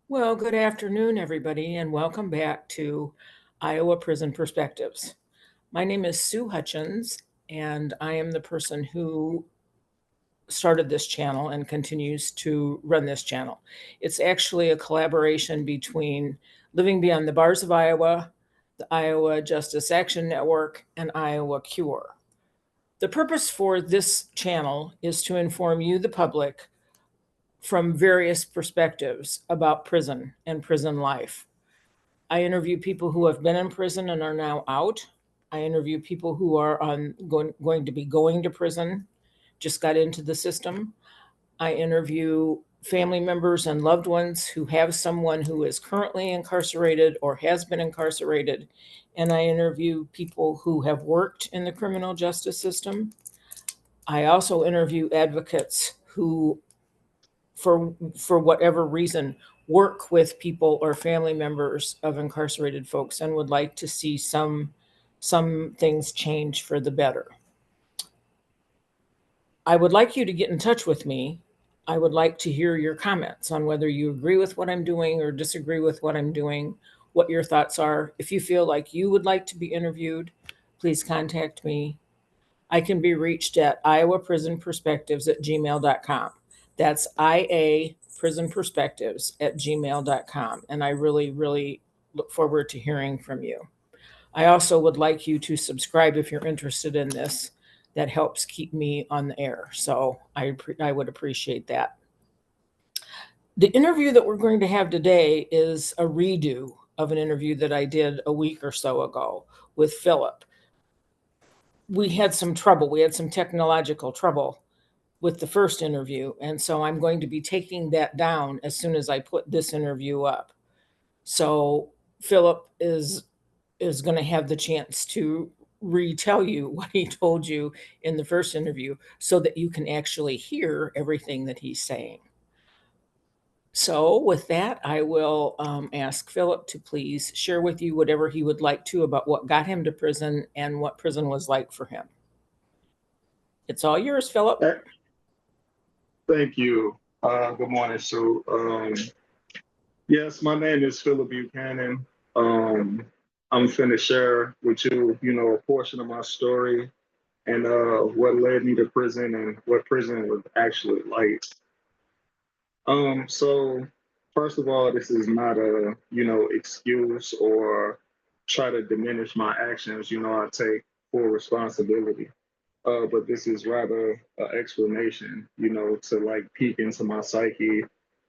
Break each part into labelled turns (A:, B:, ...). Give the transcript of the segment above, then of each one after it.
A: Well, good afternoon, everybody, and welcome back to Iowa Prison Perspectives. My name is Sue Hutchins, and I am the person who started this channel and continues to run this channel. It's actually a collaboration between Living Beyond the Bars of Iowa, the Iowa Justice Action Network, and Iowa Cure. The purpose for this channel is to inform you, the public, from various perspectives about prison and prison life. I interview people who have been in prison and are now out. I interview people who are going to be going to prison, just got into the system. I interview family members and loved ones who have someone who is currently incarcerated or has been incarcerated. And I interview people who have worked in the criminal justice system. I also interview advocates who, for whatever reason, work with people or family members of incarcerated folks and would like to see some things change for the better. I would like you to get in touch with me. I would like to hear your comments on whether you agree with what I'm doing or disagree with what I'm doing, what your thoughts are. If you feel like you would like to be interviewed, please contact me. I can be reached at iowaprisonperspectives@gmail.com. That's iaprisonperspectives@gmail.com. And I really, really look forward to hearing from you. I also would like you to subscribe if you're interested in this. That helps keep me on the air. So I would appreciate that. The interview that we're going to have today is a redo of an interview that I did a week or so ago with Phillip. We had some trouble. We had some technological trouble with the first interview. And so I'm going to be taking that down as soon as I put this interview up. So Phillip is going to have the chance to retell you what he told you in the first interview so that you can actually hear everything that he's saying. So, with that, I will ask Phillip to please share with you whatever he would like to about what got him to prison and what prison was like for him. It's all yours, Phillip.
B: Thank you. Good morning, Sue. Yes, my name is Phillip Buchanan. I'm finna share with you, a portion of my story and what led me to prison and what prison was actually like. So first of all, this is not a, excuse or try to diminish my actions. I take full responsibility. But this is rather an explanation, to like peek into my psyche,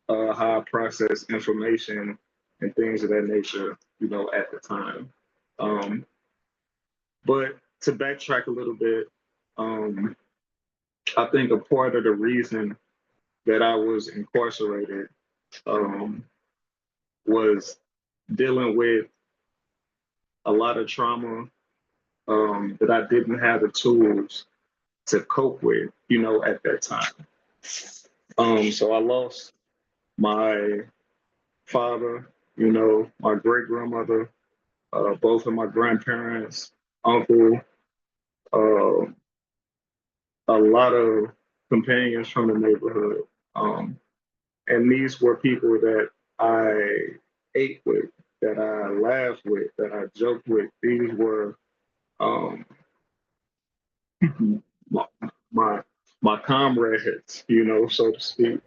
B: how I process information and things of that nature, at the time. Um, but to backtrack a little bit, um, I think a part of the reason that I was incarcerated um, was dealing with a lot of trauma that I didn't have the tools to cope with, at that time. So I lost my father, my great grandmother, both of my grandparents, uncle, uh, a lot of companions from the neighborhood. Um, and these were people that I ate with, that I laughed with, that I joked with. These were um, my, my my comrades, so to speak.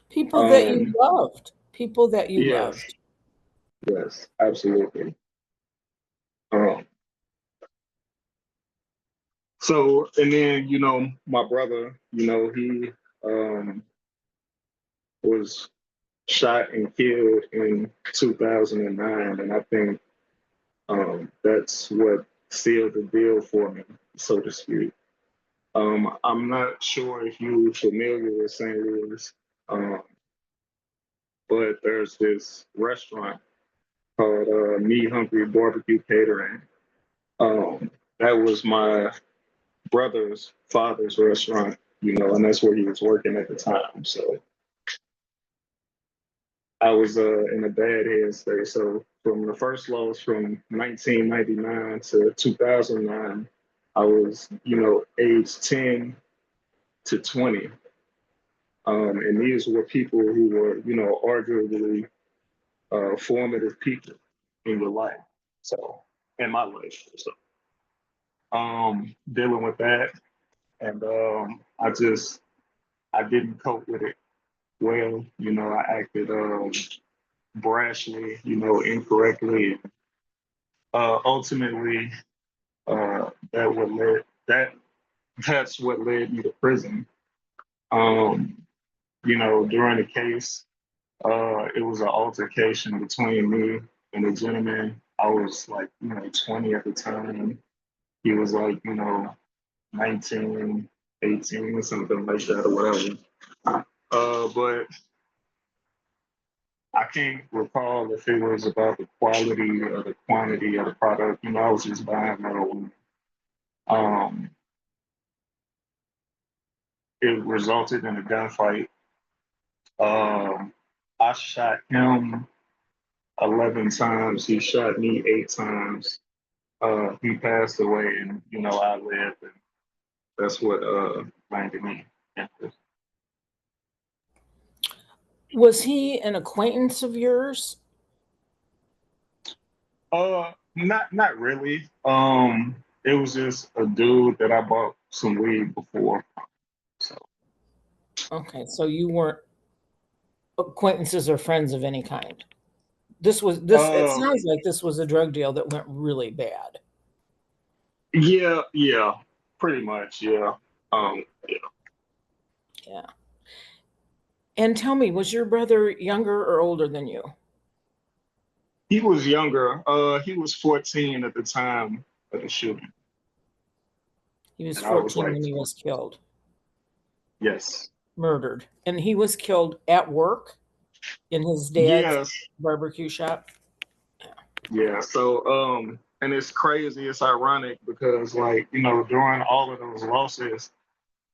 A: People that you
B: Um,
A: loved. People that you
B: yes,
A: loved.
B: yes, absolutely. Um, so, and then, my brother, he um, was shot and killed in 2009. And I think that's what sealed the deal for me, so to speak. I'm not sure if you're familiar with St. Louis, um, but there's this restaurant called Me Hungry Barbecue Catering. Um, that was my brother's father's restaurant, and that's where he was working at the time. So I was in a bad headspace. So from the first loss from 1999 to 2009, I was, age 10 to 20. And these were people who were, arguably formative people in your life. So in my life, so dealing with that, and I didn't cope with it well. You know, I acted brashly, you know, incorrectly. Ultimately, that would led that that's what led me to prison. Um, you know, during the case, it was an altercation between me and a gentleman. I was like, you know, 20 at the time. He was like, you know, 19, 18, or something like that, or whatever. But I can't recall if it was about the quality or the quantity of the product. You know, I was just buying marijuana. Um, it resulted in a gunfight. Um, I shot him 11 times. He shot me 8 times. He passed away, and you know I lived, and that's what landed me.
A: Was he an acquaintance of yours?
B: Not really. It was just a dude that I bought some weed before. So,
A: Okay, so you weren't acquaintances or friends of any kind. This was this. It
B: uh,
A: sounds like this was a drug deal that went really bad.
B: yeah, yeah, pretty much, yeah. Yeah.
A: Yeah. And tell me, was your brother younger or older than you?
B: He was younger. He was 14 at the time of the shooting,
A: He was
B: and I was
A: 14
B: like
A: when he
B: 20.
A: was killed,
B: Yes,
A: murdered. And he was killed at work in his dad's
B: yes,
A: barbecue shop.
B: yeah. So, and it's crazy. It's ironic because, like, you know, during all of those losses,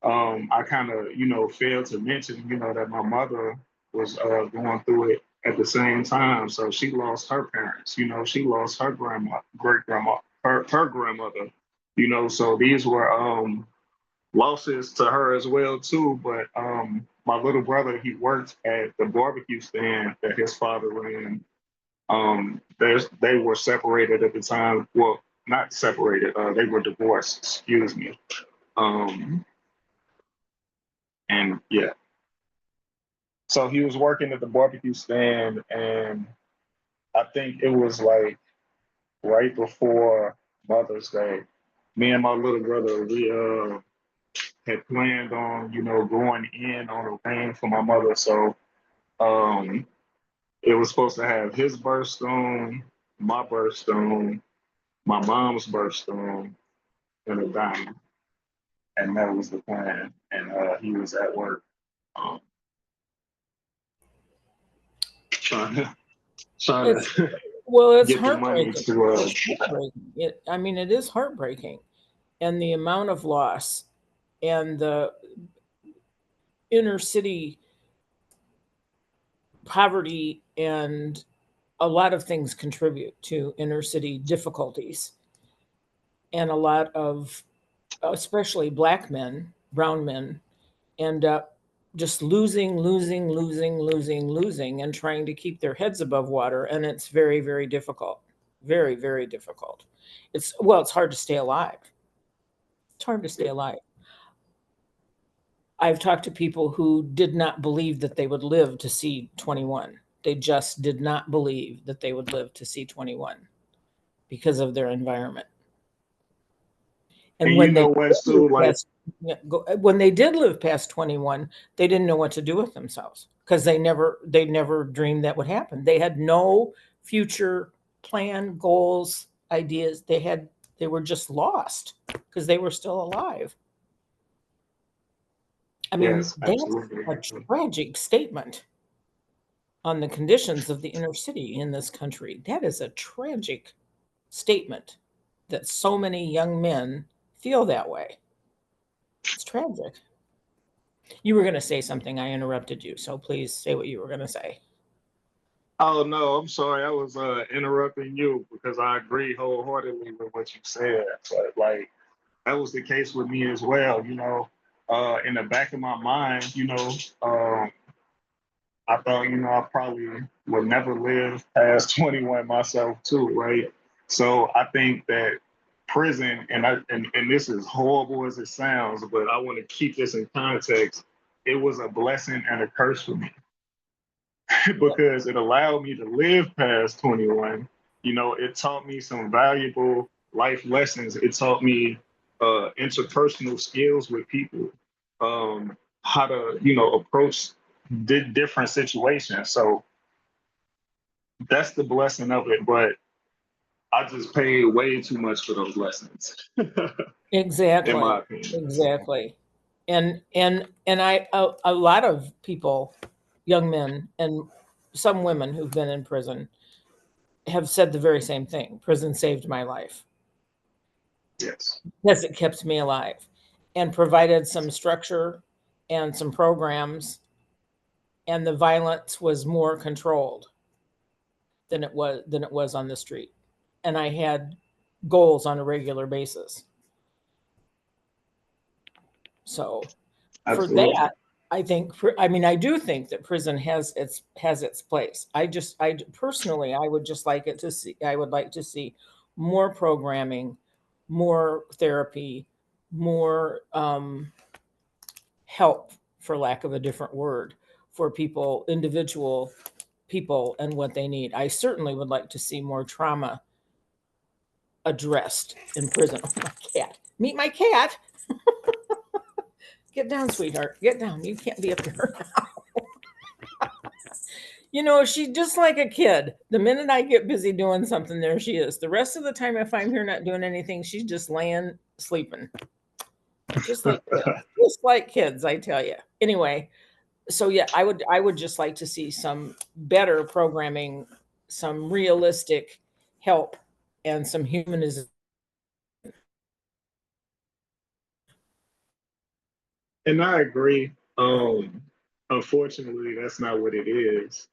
B: I kind of, you know, failed to mention, you know, that my mother was going through it at the same time. So she lost her parents, you know, she lost her grandma, great grandma, her grandmother, you know. So these were losses to her as well too. But my little brother, he worked at the barbecue stand that his father ran. They were separated at the time. Well, not separated. They were divorced. Excuse me. Um, and yeah, so he was working at the barbecue stand, and I think it was like right before Mother's Day. Me and my little brother, we had planned on, you know, going in on a ring for my mother. So um, it was supposed to have his birthstone, my birthstone, my mom's birthstone, and a diamond, and that was the plan. And he was at work um, trying to trying
A: It's
B: to
A: well, it's
B: get the money
A: heartbreaking.
B: to
A: It's heartbreaking. I mean, it is heartbreaking, and the amount of loss and the inner city poverty and a lot of things contribute to inner city difficulties, and a lot of especially black men, brown men, end up just losing, and trying to keep their heads above water. And it's very, very difficult. Very, very difficult. It's hard to stay alive. It's hard to stay alive. I've talked to people who did not believe that they would live to see 21. They just did not believe that they would live to see 21 because of their environment. And
B: And you
A: when they
B: know
A: did
B: what,
A: live
B: Sue? Like,
A: past, yeah, when they did live past 21, they didn't know what to do with themselves because they never dreamed that would happen. They had no future plan, goals, ideas. They were just lost because they were still alive. I mean,
B: yes,
A: that's
B: absolutely.
A: a tragic statement on the conditions of the inner city in this country. That is a tragic statement that so many young men feel that way. It's tragic. You were going to say something. I interrupted you. So please say what you were going to say.
B: Oh no, I'm sorry. I was interrupting you because I agree wholeheartedly with what you said. But like that was the case with me as well. You know, in the back of my mind, you know, um, I thought, I probably would never live past 21 myself too, right? So I think that prison, and this is horrible as it sounds, but I want to keep this in context. It was a blessing and a curse for me because it allowed me to live past 21. It taught me some valuable life lessons. It taught me interpersonal skills with people, how to, approach different situations. So that's the blessing of it. But I just paid way too much for those lessons, in
A: Exactly.
B: my opinion.
A: Exactly. And a lot of people, young men and some women who've been in prison have said the very same thing. Prison saved my life
B: Yes,
A: because it kept me alive and provided some structure and some programs, and the violence was more controlled than it was on the street. And I had goals on a regular basis. So for
B: absolutely.
A: that, I think, I mean, I do think that prison has its place. I personally, I would just like it to see. I would like to see more programming, more therapy, more help, for lack of a different word, for people, individual people, and what they need. I certainly would like to see more trauma addressed in prison. Oh, my cat! Meet my cat. Get down, sweetheart. Get down. You can't be up here. She's just like a kid. The minute I get busy doing something, there she is. The rest of the time, if I'm here not doing anything, she's just laying, sleeping. Just like kids. Just like kids, I tell you. Anyway, so yeah, I would just like to see some better programming, some realistic help, and some humanism.
B: And I agree. Unfortunately, that's not what it is.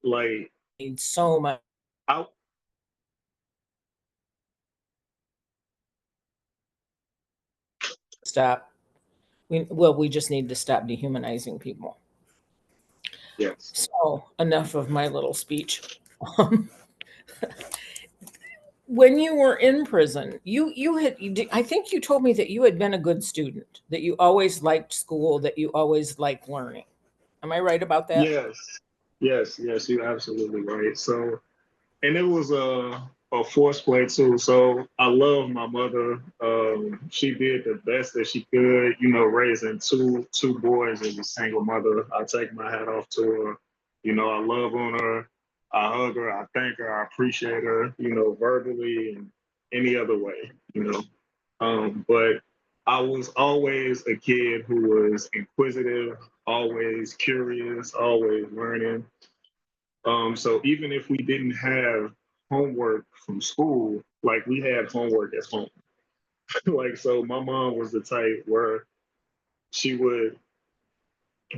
B: Like,
A: Needs so much.
B: I,
A: Stop. We just need to stop dehumanizing people.
B: yes.
A: So enough of my little speech. Um, when you were in prison, I think you told me that you had been a good student, that you always liked school, that you always liked learning. Am I right about that?
B: Yes. Yes, you're absolutely right. So, and it was a forced play too. So I love my mother. She did the best that she could, raising two boys as a single mother. I take my hat off to her. I love on her. I hug her. I thank her. I appreciate her. Verbally and any other way. But I was always a kid who was inquisitive, always curious, always learning. So even if we didn't have homework from school, like we had homework at home. Like, so my mom was the type where she would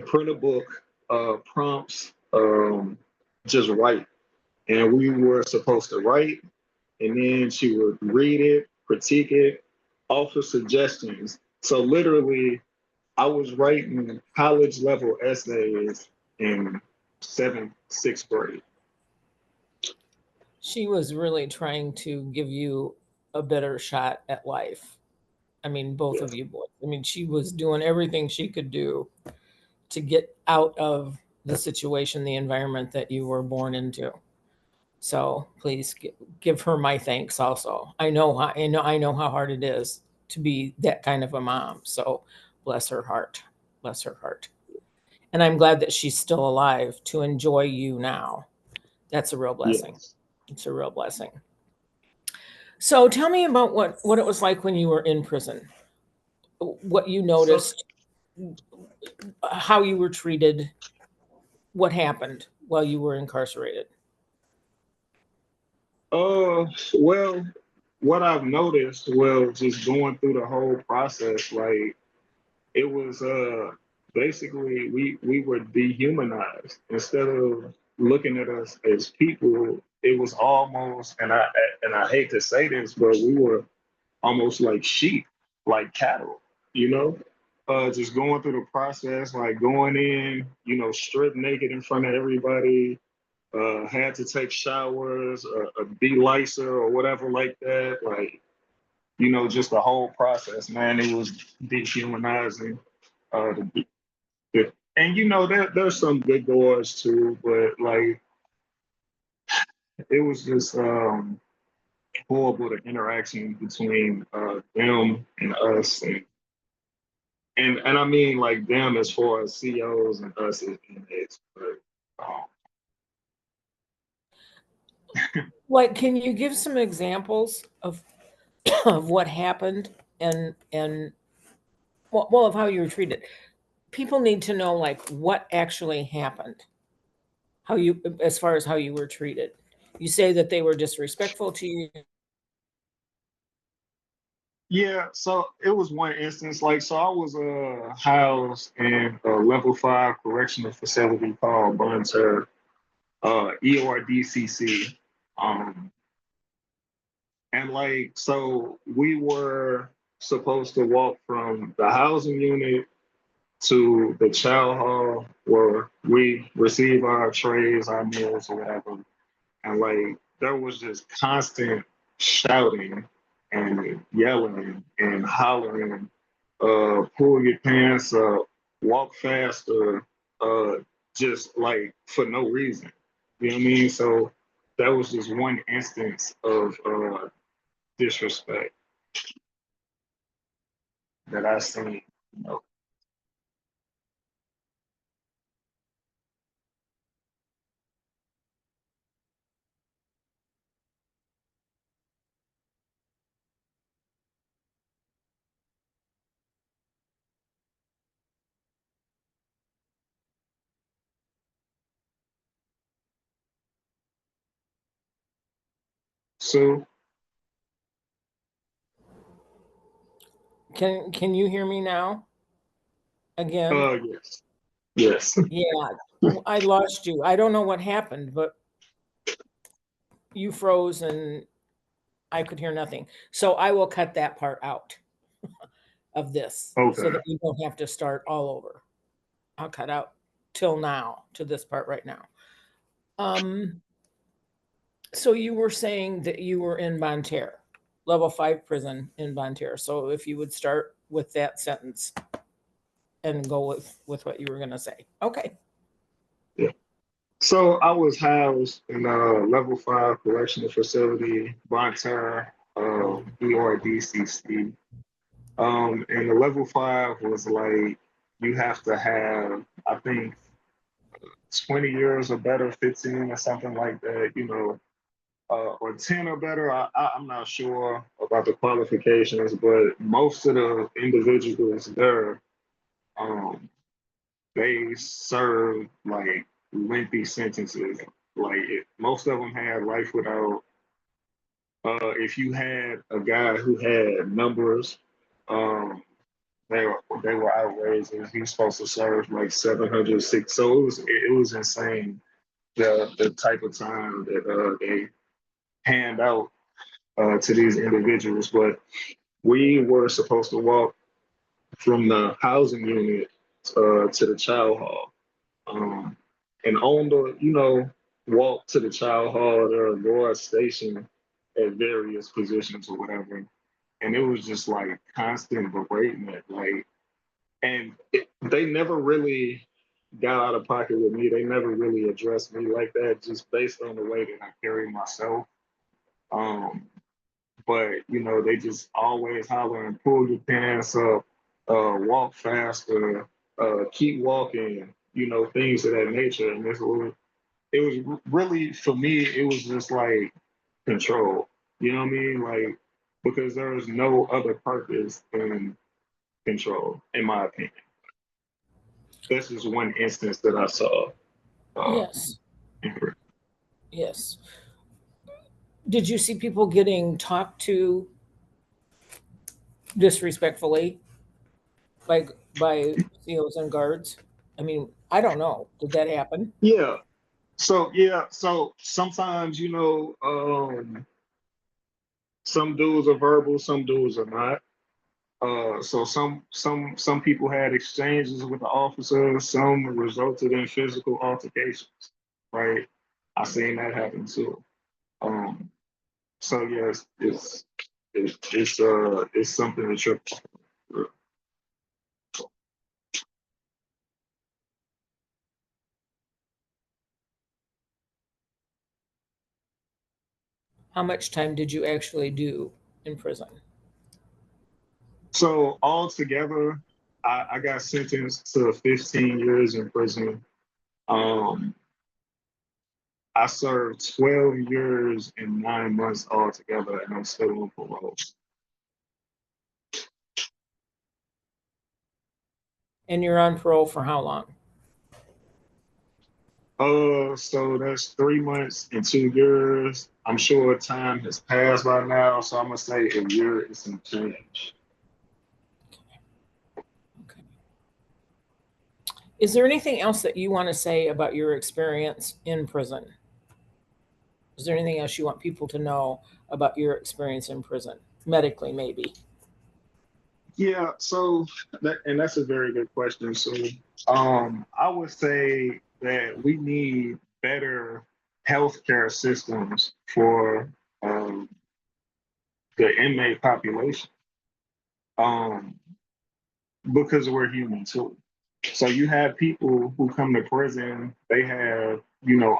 B: print a book, prompts, just write. And we were supposed to write, and then she would read it, critique it, offer suggestions. So literally, I was writing college level essays in seventh, sixth grade.
A: She was really trying to give you a better shot at life. I mean, both
B: Yeah.
A: of you boys. I mean, she was doing everything she could do to get out of the situation, the environment that you were born into. So please give her my thanks also. I know how hard it is to be that kind of a mom. So bless her heart. Bless her heart. And I'm glad that she's still alive to enjoy you now. That's a real blessing.
B: Yes.
A: It's a real blessing. So tell me about what it was like when you were in prison. What you
B: So,
A: noticed, how you were treated, what happened while you were incarcerated.
B: well, what I've noticed, well, just going through the whole process, like it was basically we were dehumanized instead of looking at us as people. It was almost, and I hate to say this, but we were almost like sheep, like cattle, you know. just going through the process, like going in, stripped naked in front of everybody, had to take showers, a de-licer or whatever like that. Like, just the whole process, man, it was dehumanizing. The, and there's some good doors too, but like it was just horrible the interaction between them and us, and I mean like them as far as CEOs and us as inmates. But
A: Like, can you give some examples of of what happened and well, of how you were treated? People need to know like what actually happened. How you, as far as how you were treated. You say that they were disrespectful to you.
B: yeah, so it was one instance, like so I was housed in a level 5 correctional facility called Bunter, ERDCC. Um, and like so we were supposed to walk from the housing unit to the chow hall where we receive our trays, our meals, or whatever. And like there was just constant shouting and yelling and hollering, pull your pants up, walk faster, uh, just like for no reason. You know what I mean? So that was just one instance of disrespect that I seen. You know. So,
A: Can you hear me now again?
B: yes, yes.
A: Yeah, I lost you. I don't know what happened, but you froze and I could hear nothing. So I will cut that part out of this so
B: Okay.
A: that you don't have to start all over. I'll cut out till now to this part right now. Um, so you were saying that you were in Bonterre, level 5 prison in Bonterre. So if you would start with that sentence and go with what you were going to say. Okay.
B: Yeah. So I was housed in a level 5 correctional facility, Bonterre, ERDCC. And the level 5 was like you have to have, I think, 20 years or better, 15 or something like that, or 10 or better. I'm not sure about the qualifications, but most of the individuals there, um, they served like lengthy sentences. Like most of them had life without. If you had a guy who had numbers, um, they were outrageous. He was supposed to serve like 706. So it was insane the type of time that they hand out to these individuals. But we were supposed to walk from the housing unit to the child hall. Um, and on the, walk to the child hall, there are guards stationed at various positions or whatever. And it was just like constant beratement. Like, and they never really got out of pocket with me. They never really addressed me like that, just based on the way that I carry myself. Um, but they just always holler and pull your pants up, walk faster, keep walking, things of that nature. And it was really for me, it was just like control. You know what I mean? Like because there is no other purpose than control, in my opinion. This is one instance that I saw. Uh,
A: Yes. Yes. Did you see people getting talked to disrespectfully, like by COs and guards? I mean, I don't know. Did that happen?
B: yeah. So sometimes some dudes are verbal, some dudes are not. So some people had exchanges with the officers. Some resulted in physical altercations. Right, I seen that happen too. Um, so yes, it's something to trip.
A: How much time did you actually do in prison?
B: So altogether, I got sentenced to 15 years in prison. Um, I served 12 years and 9 months altogether, and I'm still on parole.
A: And you're on parole for how long?
B: So that's 3 months and 2 years. I'm sure time has passed by now, so I'm gonna say a year is some change.
A: Okay. Is there anything else that you want to say about your experience in prison? Is there anything else you want people to know about your experience in prison? Medically, maybe.
B: Yeah, so that's a very good question. So, I would say that we need better healthcare systems for um, the inmate population, um, because we're human too. So you have people who come to prison, they have,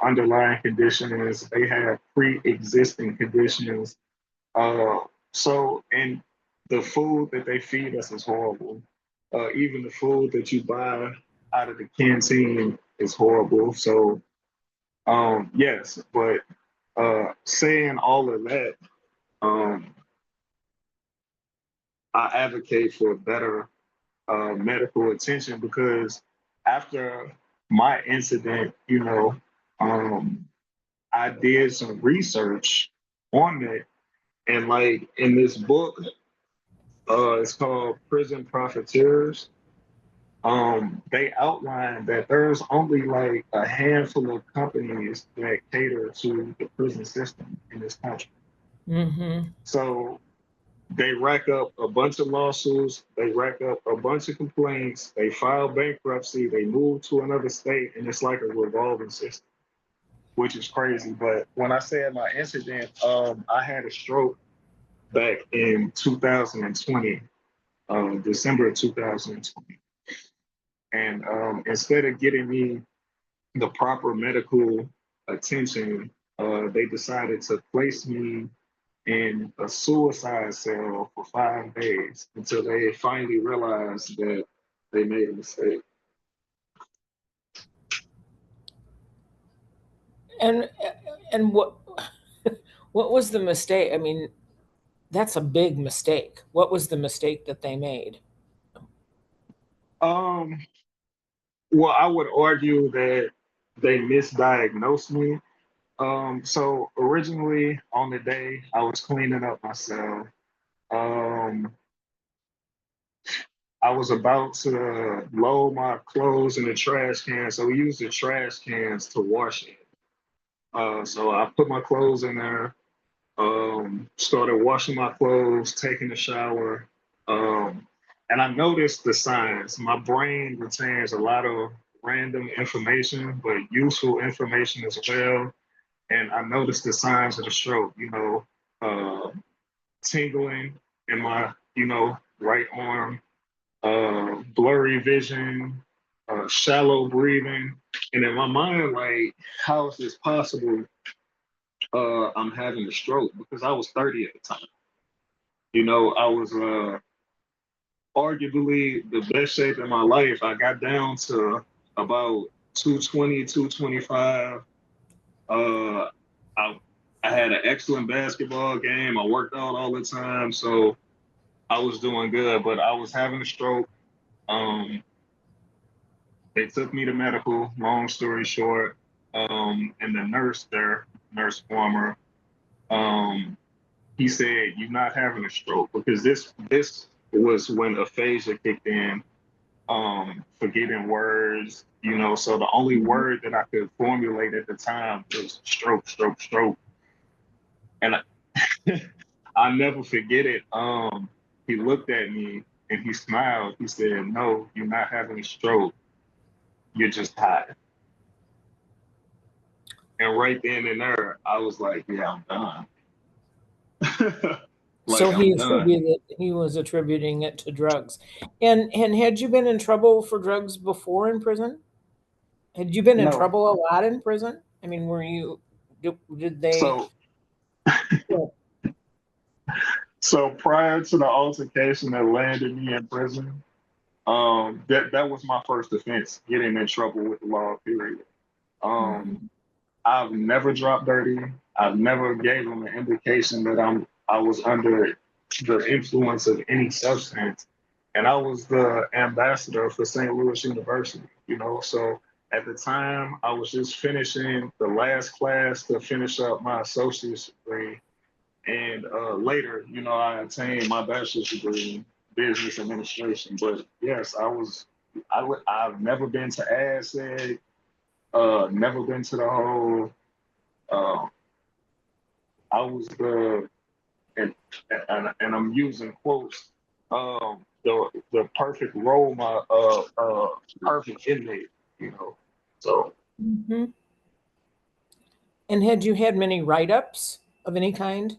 B: underlying conditions, they have pre-existing conditions. Uh, and the food that they feed us is horrible. Even the food that you buy out of the canteen is horrible. So, yes, but saying all of that, um, I advocate for better medical attention because after my incident, I did some research on it. And like in this book, it's called Prison Profiteers. They outline that there's only like a handful of companies that cater to the prison system in this country.
A: Mm-hmm.
B: So they rack up a bunch of lawsuits, they rack up a bunch of complaints, they file bankruptcy, they move to another state, and it's like a revolving system, which is crazy. But when I say at my incident, I had a stroke back in 2020, December of 2020. And instead of getting me the proper medical attention, they decided to place me in a suicide cell for 5 days until they finally realized that they made a mistake.
A: And and what was the mistake? I mean, that's a big mistake. What was the mistake that they made?
B: Um, well, I would argue that they misdiagnosed me. So originally on the day I was cleaning up my cell, um, I was about to load my clothes in the trash can. So we use the trash cans to wash it. So I put my clothes in there, started washing my clothes, taking a shower. Um, and I noticed the signs. My brain retains a lot of random information, but useful information as well. And I noticed the signs of the stroke, uh, tingling in my, right arm, blurry vision, shallow breathing. And in my mind, like, how is this possible? I'm having a stroke because I was 30 at the time. I was arguably the best shape in my life. I got down to about 220, 225. Uh, I, I had an excellent basketball game. I worked out all the time. So I was doing good, but I was having a stroke. Um, They took me to medical, long story short. And the nurse there, nurse former, um, he said, "You're not having a stroke," because this was when aphasia kicked in, forgetting words, so the only word that I could formulate at the time was stroke, stroke, stroke. And I never forget it. He looked at me And he smiled. He said, "No, you're not having a stroke. You're just high." And right then and there, I was like, "Yeah, I'm done."
A: So
B: Like I'm done.
A: he was attributing it to drugs. And had you been in trouble for drugs before in prison? Had you been in
B: No.
A: trouble a lot in prison? I mean, were you did they
B: So
A: well,
B: so prior to the altercation that landed me in prison, that was my first offense, getting in trouble with the law, period. Um,
A: mhm,
B: I've never dropped dirty. I've never gave them an indication that I was under the influence of any substance. And I was the ambassador for St. Louis University, So at the time, I was just finishing the last class to finish up my associate's degree. And later, I obtained my bachelor's degree in business administration. But yes, I've never been to ASEG, never been to the whole. Uh, I was and, and I'm using quotes, the perfect role, my perfect inmate, you know. So
A: mhm. And had you had many write-ups of any kind?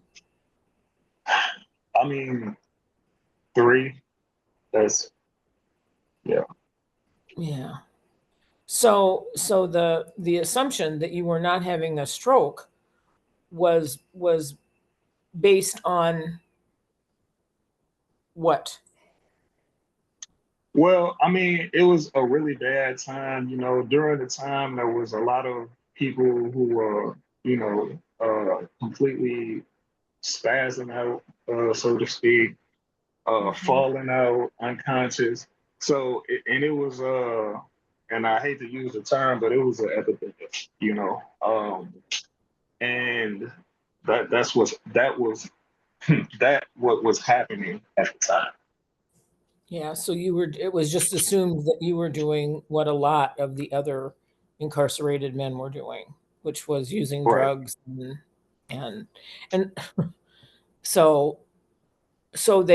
B: I mean, three. That's yeah.
A: Yeah. So the assumption that you were not having a stroke was based on what?
B: Well, I mean, it was a really bad time. During the time there was a lot of people who were, completely spazzing out, so to speak,
A: Mhm.
B: falling out, unconscious. So, and it was, and I hate to use the term, but it was an epidemic, and that was that what was happening at the time.
A: Yeah, so it was just assumed that you were doing what a lot of the other incarcerated men were doing, which was using
B: Right.
A: drugs and and so so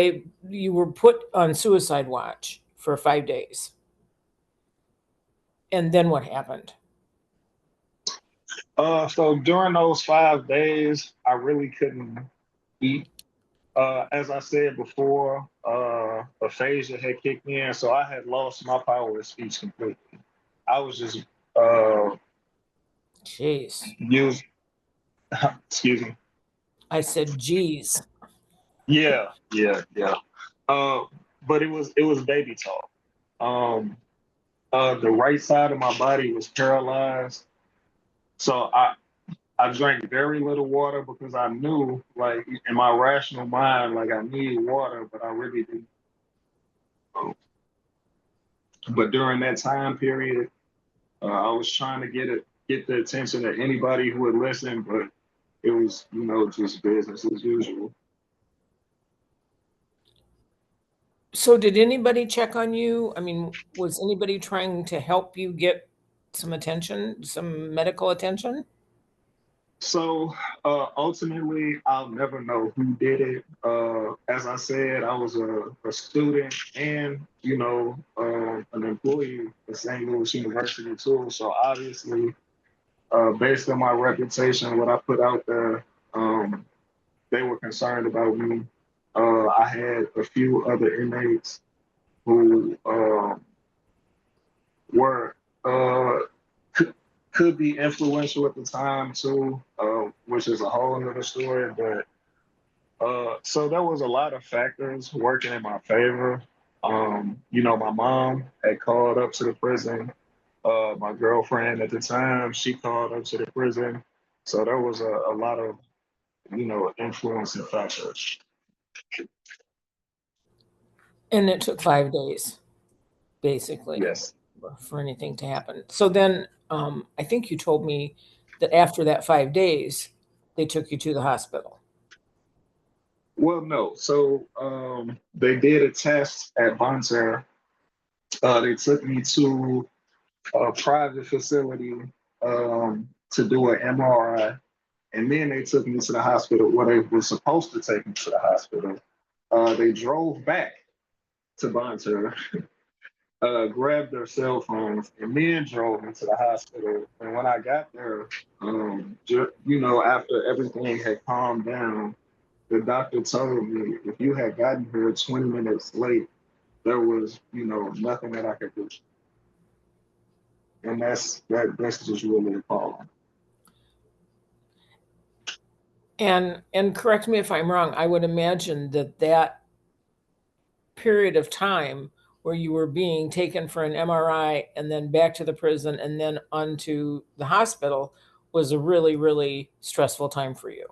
A: you were put on suicide watch for 5 days. And then what happened?
B: So during those 5 days, I really couldn't eat. As I said before, aphasia had kicked in, so I had lost my power of speech completely. I was just uh,
A: Jeez.
B: used. Excuse me.
A: I said, "Geez."
B: Yeah, yeah, yeah. Uh, but it was baby talk. Um, the right side of my body was paralyzed, so I drank very little water because I knew, like, in my rational mind, like I need water, but I really didn't. But during that time period, I was trying to get the attention of anybody who would listen, but it was, just business as usual.
A: So did anybody check on you? I mean, was anybody trying to help you get some attention, some medical attention?
B: So ultimately, I'll never know who did it. As I said, I was a student and, an employee at St. Louis University too. So obviously, based on my reputation, what I put out there, um, they were concerned about me. I had a few other inmates who were uh, could, could be influential at the time too, which is a whole other story. But so there was a lot of factors working in my favor. My mom had called up to the prison. My girlfriend at the time, she called up to the prison. So there was a lot of, influencing factors.
A: And it took 5 days, basically,
B: Yes.
A: for anything to happen. So then, I think you told me that after that 5 days, they took you to the hospital.
B: Well, no. So they did a test at Bonter. They took me to a private facility to do an MRI, and then they took me to the hospital where they were supposed to take me to the hospital. They drove back to Bonter, grabbed their cell phones, and men drove me to the hospital. And when I got there, after everything had calmed down, the doctor told me if you had gotten here 20 minutes late, there was, nothing that I could do. And that's just really appalling.
A: And correct me if I'm wrong, I would imagine that that period of time where you were being taken for an MRI and then back to the prison and then onto the hospital was a really, really stressful time for you.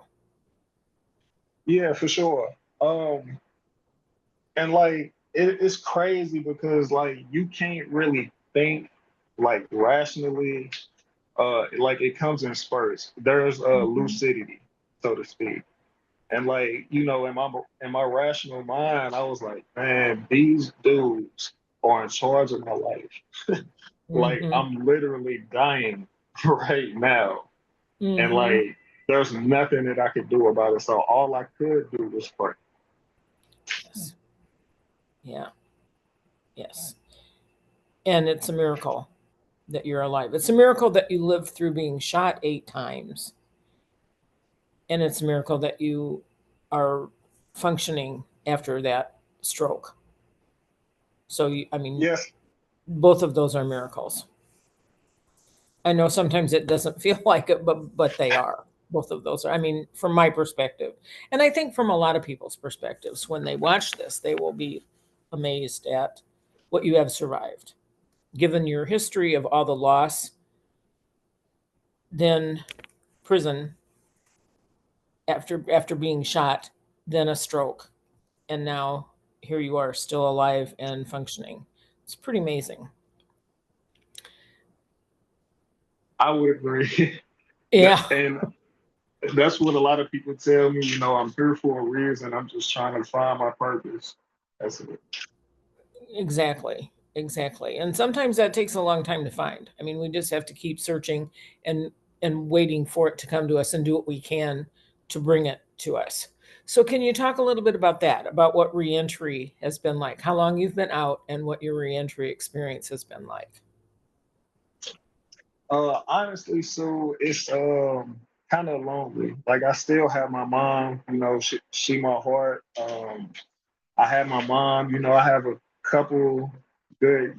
B: Yeah, for sure. And like it's crazy because like you can't really think like rationally. Like it comes in spurts. There's
A: Mhm.
B: lucidity, so to speak. And like, in my rational mind, I was like, man, these dudes are in charge of my life. Like
A: Mhm.
B: I'm literally dying right now. And
A: Mhm.
B: like there's nothing that I could do about it. So all I could do was pray.
A: Yes. Yeah. Yes. And it's a miracle that you're alive. It's a miracle that you lived through being shot 8 times. And it's a miracle that you are functioning after that stroke. So I mean,
B: Yes,
A: both of those are miracles. I know sometimes it doesn't feel like it, but they are. Both of those are. I mean, from my perspective, and I think from a lot of people's perspectives, when they watch this, they will be amazed at what you have survived. Given your history of all the loss, then prison after being shot, then a stroke, and now here you are still alive and functioning. It's pretty amazing.
B: I would agree.
A: Yeah,
B: And that's what a lot of people tell me, I'm here for a reason. I'm just trying to find my purpose. That's it.
A: exactly. Exactly. And sometimes that takes a long time to find. I mean, we just have to keep searching and waiting for it to come to us and do what we can to bring it to us. So can you talk a little bit about that, about what reentry has been like, how long you've been out and what your reentry experience has been like?
B: Honestly, so it's kind of lonely. Like I still have my mom, she my heart. I have my mom, I have a couple good,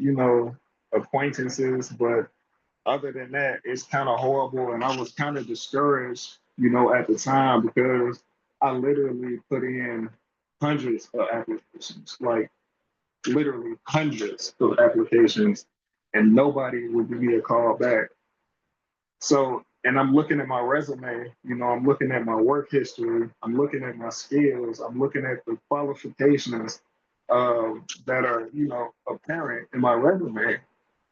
B: acquaintances, but other than that, it's kind of horrible. And I was kind of discouraged, at the time because I literally put in hundreds of applications, like literally hundreds of applications, and nobody would give me a call back. So, and I'm looking at my resume, I'm looking at my work history, I'm looking at my skills, I'm looking at the qualifications that are, apparent in my resume,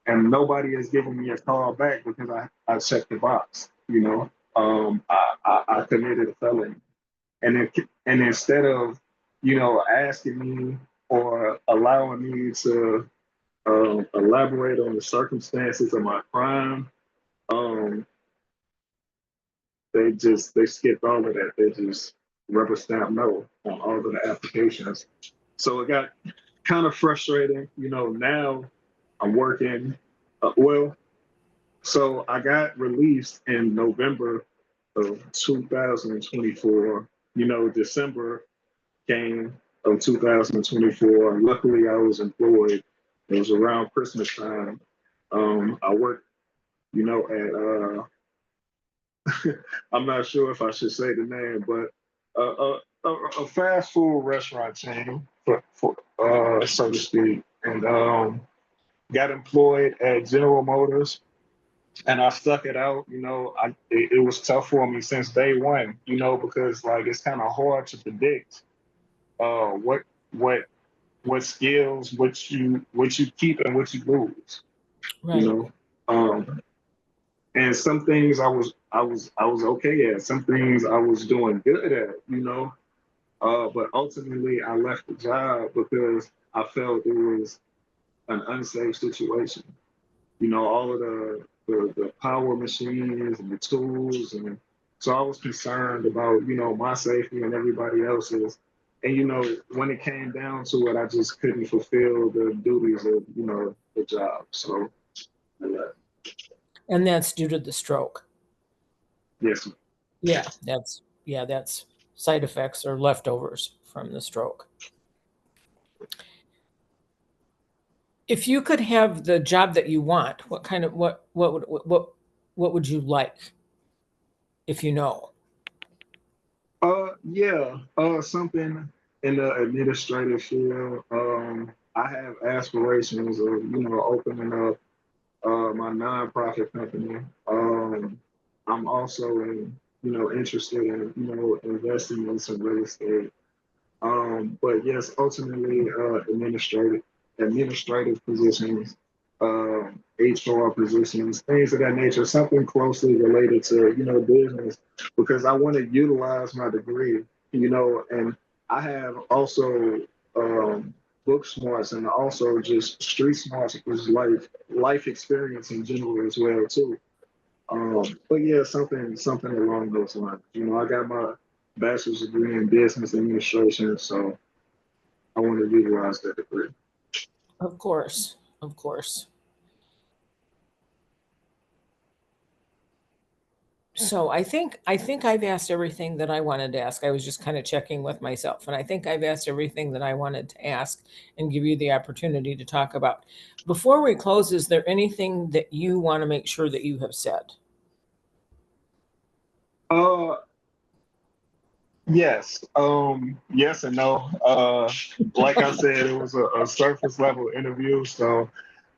B: and nobody is giving me a call back because I checked the box, I committed a felony. And instead of, asking me or allowing me to elaborate on the circumstances of my crime, um, they skipped all of that. They just rubber stamp no on all of the applications. So it got kind of frustrating. Now I'm working. Well, so I got released in November of 2024. December came of 2024. Luckily, I was employed. It was around Christmas time. I worked, at I'm not sure if I should say the name, but a fast food restaurant chain, so to speak, and got employed at General Motors, and I stuck it out. It was tough for me since day one, because like it's kind of hard to predict what what what skills, what you keep and what you lose, you
A: Right.
B: know. Um, and some things I was okay at. Some things I was doing good at, But ultimately, I left the job because I felt it was an unsafe situation. All of the power machines and the tools, and so I was concerned about my safety and everybody else's. And when it came down to it, I just couldn't fulfill the duties of the job. So yeah.
A: And that's due to the stroke.
B: Yes.
A: That's side effects or leftovers from the stroke. If you could have the job that you want, what would you like if you know?
B: Yeah. Something in the administrative field. I have aspirations of opening up my nonprofit company. I'm also interested in investing in some real estate. But yes, ultimately, administrative positions, HR positions, things of that nature, something closely related to business, because I want to utilize my degree, and I have also book smarts and also just street smarts, which is life experience in general as well too. But yeah, something along those lines. I got my bachelor's degree in business administration, so I want to utilize that degree.
A: Of course, of course. So I think I've asked everything that I wanted to ask. I was just kind of checking with myself, and I think I've asked everything that I wanted to ask and give you the opportunity to talk about. Before we close, is there anything that you want to make sure that you have said?
B: Uh, yes. Yes and no. Like I said, it was a surface level interview, so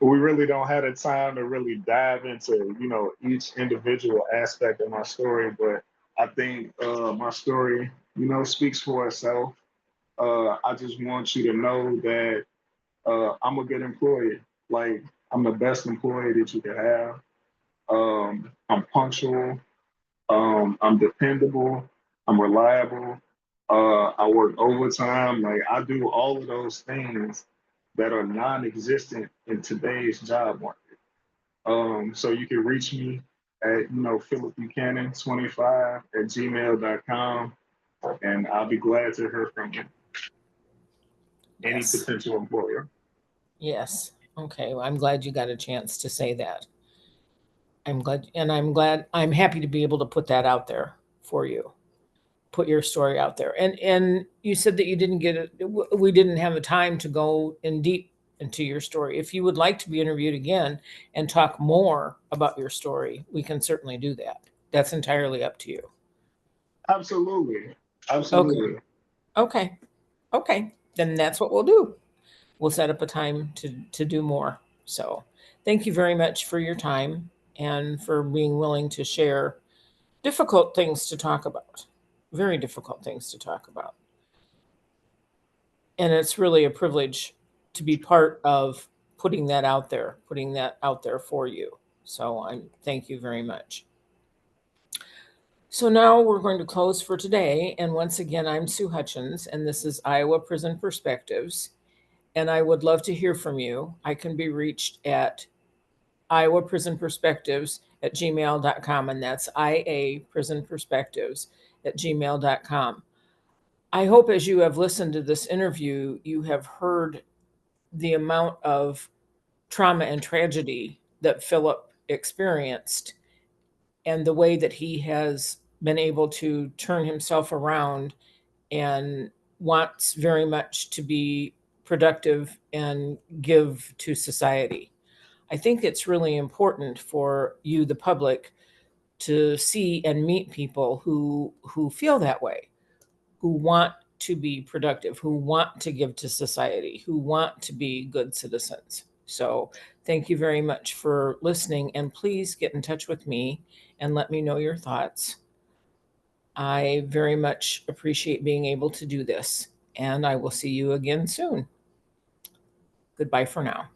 B: we really don't have the time to really dive into, each individual aspect of my story. But I think my story, speaks for itself. I just want you to know that I'm a good employee. Like, I'm the best employee that you can have. I'm punctual. I'm dependable. I'm reliable. I work overtime. Like, I do all of those things that are non-existent in today's job market. So you can reach me at Phillip Buchanan 25 at gmail.com, and I'll be glad to hear from you, any
A: Yes.
B: potential employer.
A: Yes. Okay. Well, I'm glad you got a chance to say that. I'm happy to be able to put that out there for you. Put your story out there. And you said that you didn't get it. We didn't have the time to go in deep into your story. If you would like to be interviewed again and talk more about your story, we can certainly do that. That's entirely up to you.
B: Absolutely.
A: Okay.
B: Absolutely.
A: Okay. Okay. Then that's what we'll do. We'll set up a time to do more. So, thank you very much for your time and for being willing to share difficult things to talk about. Very difficult things to talk about. And it's really a privilege to be part of putting that out there for you. So I'm thank you very much. So now we're going to close for today. And once again, I'm Sue Hutchins, and this is Iowa Prison Perspectives. And I would love to hear from you. I can be reached at Iowa Prison Perspectives at gmail.com, and that's IA Prison Perspectives at gmail.com. I hope as you have listened to this interview, you have heard the amount of trauma and tragedy that Philip experienced and the way that he has been able to turn himself around and wants very much to be productive and give to society. I think it's really important for you, the public, to see and meet people who feel that way, who want to be productive, who want to give to society, who want to be good citizens. So, thank you very much for listening. And please get in touch with me and let me know your thoughts. I very much appreciate being able to do this. And I will see you again soon. Goodbye for now.